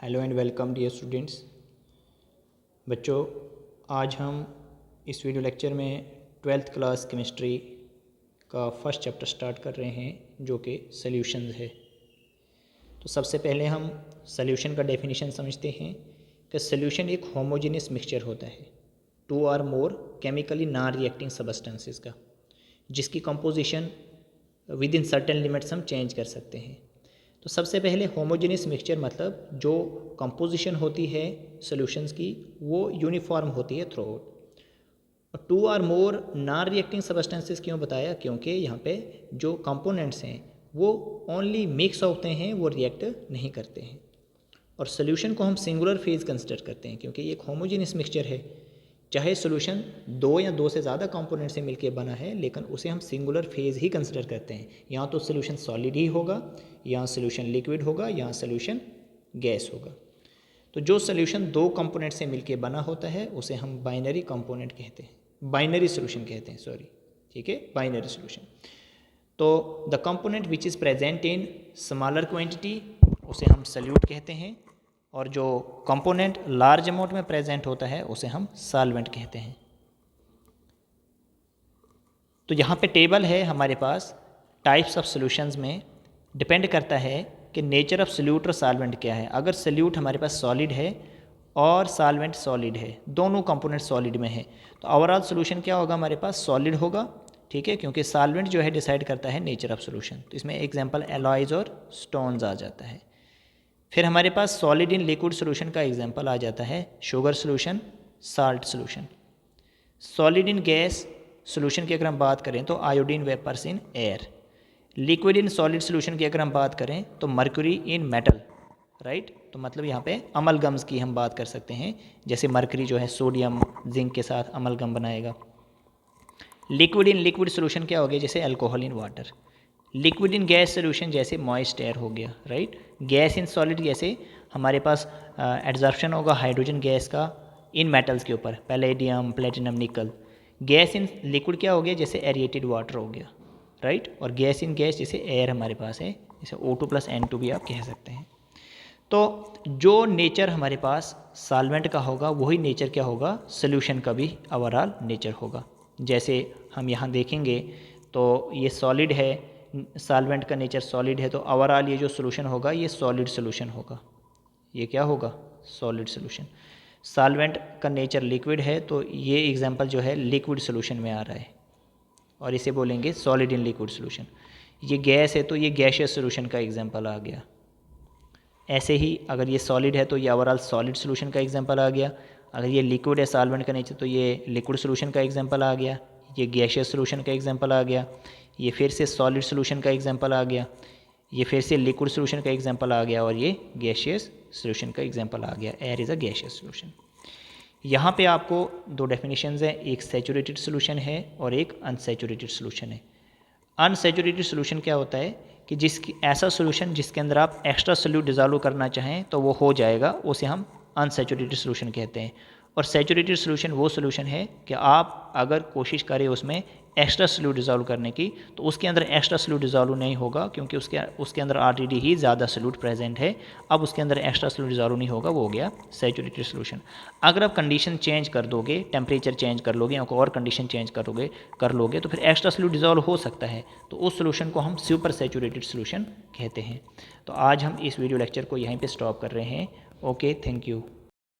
Hello and welcome dear students. बच्चों, आज हम इस वीडियो लेक्चर में 12th क्लास केमिस्ट्री का फर्स्ट चैप्टर स्टार्ट कर रहे हैं जो कि सॉल्यूशंस है। तो सबसे पहले हम सॉल्यूशन का डेफिनेशन समझते हैं कि सॉल्यूशन एक होमोजेनियस मिक्सचर होता है टू और मोर केमिकली नॉन रिएक्टिंग सब्सटेंसेस का, जिसकी composition with in certain limits हम चेंज कर सकते हैं। तो सबसे पहले होमोजेनियस मिक्सचर मतलब जो कंपोजिशन होती है सॉल्यूशंस की वो यूनिफॉर्म होती है थ्रू आउट। टू और मोर नॉन रिएक्टिंग सब्सटेंसेस क्यों बताया? क्योंकि यहाँ पे जो कंपोनेंट्स हैं वो ओनली मिक्स होते हैं, वो रिएक्ट नहीं करते हैं। और सॉल्यूशन को हम सिंगुलर फेज कंसिडर करते हैं क्योंकि ये एक होमोजेनियस मिक्सचर है। चाहे सॉल्यूशन दो या दो से ज़्यादा कंपोनेंट से मिलकर बना है, लेकिन उसे हम सिंगुलर फेज ही कंसिडर करते हैं। यहाँ तो सॉल्यूशन सॉलिड ही होगा, यहाँ सॉल्यूशन लिक्विड होगा, यहाँ सॉल्यूशन गैस होगा। तो जो सॉल्यूशन दो कंपोनेंट से मिलकर बना होता है उसे हम बाइनरी कंपोनेंट कहते हैं, बाइनरी सॉल्यूशन कहते हैं, सॉरी, ठीक है, बाइनरी सॉल्यूशन। तो the component which is present in smaller quantity उसे हम सॉल्यूट कहते हैं, और जो कंपोनेंट लार्ज अमाउंट में प्रेजेंट होता है उसे हम सॉल्वेंट कहते हैं। तो यहाँ पे टेबल है हमारे पास टाइप्स ऑफ सॉल्यूशंस में, डिपेंड करता है कि नेचर ऑफ सॉल्यूट और सॉल्वेंट क्या है। अगर सॉल्यूट हमारे पास सॉलिड है और सॉल्वेंट सॉलिड है, दोनों कंपोनेंट सॉलिड में है, तो ओवरऑल सॉल्यूशन क्या होगा? हमारे पास सॉलिड होगा, ठीक है, क्योंकि सॉल्वेंट जो है डिसाइड करता है नेचर ऑफ सॉल्यूशन। तो इसमें एग्जांपल एलॉयज और स्टोन्स आ जाता है। फिर हमारे पास सॉलिड इन लिक्विड सॉल्यूशन का एग्जांपल आ जाता है sugar solution, salt solution. Solid in gas solution की अगर हम बात करें तो iodine vapours in air. Liquid in solid solution की अगर हम बात करें तो मर्क्यूरी इन मेटल, राइट। तो मतलब यहाँ पे अमलगम्स की हम बात कर सकते हैं, जैसे मर्क्यूरी जो है सोडियम जिंक के साथ अमलगम बनाएगा। लिक्विड इन लिक्विड सॉल्यूशन क्या हो गया? जैसे alcohol in water. Liquid in gas solution जैसे मॉइस्ट एयर हो गया, राइट। गैस इन सॉलिड जैसे हमारे पास एड्जॉर्प्शन होगा हाइड्रोजन गैस का इन मेटल्स के ऊपर, पैलेडियम, प्लेटिनम, निकल। गैस इन लिक्विड क्या हो गया? जैसे एरिएटेड वाटर हो गया, राइट। और गैस इन गैस जैसे एयर हमारे पास है, जैसे O2 + N2 भी आप कह सकते हैं। तो जो नेचर हमारे पास सॉल्वेंट का होगा वही नेचर क्या होगा? सॉल्यूशन का भी ओवरऑल नेचर होगा। जैसे हम यहाँ देखेंगे तो ये सॉलिड है, सॉल्वेंट का नेचर सॉलिड है, तो ओवरऑल ये जो सॉल्यूशन होगा ये सॉलिड सॉल्यूशन होगा। ये क्या होगा? Solid solution. सॉल्वेंट का नेचर लिक्विड है, तो ये एग्जांपल जो है लिक्विड सॉल्यूशन में आ रहा है, और इसे बोलेंगे सॉलिड इन लिक्विड सॉल्यूशन। ये गैस है तो ये गैसियस सॉल्यूशन का एग्जांपल आ गया। ऐसे ही अगर ये सॉलिड है तो ये ओवरऑल सॉलिड सॉल्यूशन का एग्जांपल आ गया। अगर ये लिक्विड है सॉल्वेंट का नेचर तो ये लिक्विड सॉल्यूशन का एग्जांपल आ गया। ये गैसियस सॉल्यूशन का एग्जांपल आ गया। ये फिर से सॉलिड सॉल्यूशन का एग्जांपल आ गया। ये फिर से लिक्विड सॉल्यूशन का एग्जांपल आ गया, और ये गैसियस सॉल्यूशन का एग्जांपल आ गया। Air is a gaseous solution. यहाँ पे आपको दो डेफिनेशंस हैं, एक सैचुरेटेड सॉल्यूशन है और एक अनसैचुरेटेड सॉल्यूशन है। अनसैचुरेटेड सॉल्यूशन क्या होता है कि जिसकी ऐसा सॉल्यूशन जिसके अंदर आप एक्स्ट्रा सोल्यूट डिजॉल्व करना चाहें तो वो हो जाएगा, उसे हम अनसैचुरेटेड सॉल्यूशन कहते हैं। और सैचुरेटेड सॉल्यूशन वो सॉल्यूशन है कि आप अगर कोशिश करें उसमें एक्स्ट्रा सोल्यूट डिजॉल्व करने की तो उसके अंदर एक्स्ट्रा सोल्यूट डिजॉल्व नहीं होगा, क्योंकि उसके अंदर ऑलरेडी ही ज़्यादा सोल्यूट प्रेजेंट है। अब उसके अंदर एक्स्ट्रा सोल्यूट डिजॉल्व नहीं होगा, वो हो गया सैचुरेटेड सॉल्यूशन। अगर आप कंडीशन चेंज कर दोगे, टेम्परेचर चेंज कर लोगे या कोई और कंडीशन चेंज कर लोगे तो फिर एक्स्ट्रा सोल्यूट डिजॉल्व हो सकता है, तो उस सॉल्यूशन को हम सुपर सैचुरेटेड सॉल्यूशन कहते हैं। तो आज हम इस वीडियो लेक्चर को यहीं पे स्टॉप कर रहे हैं। Okay, thank you.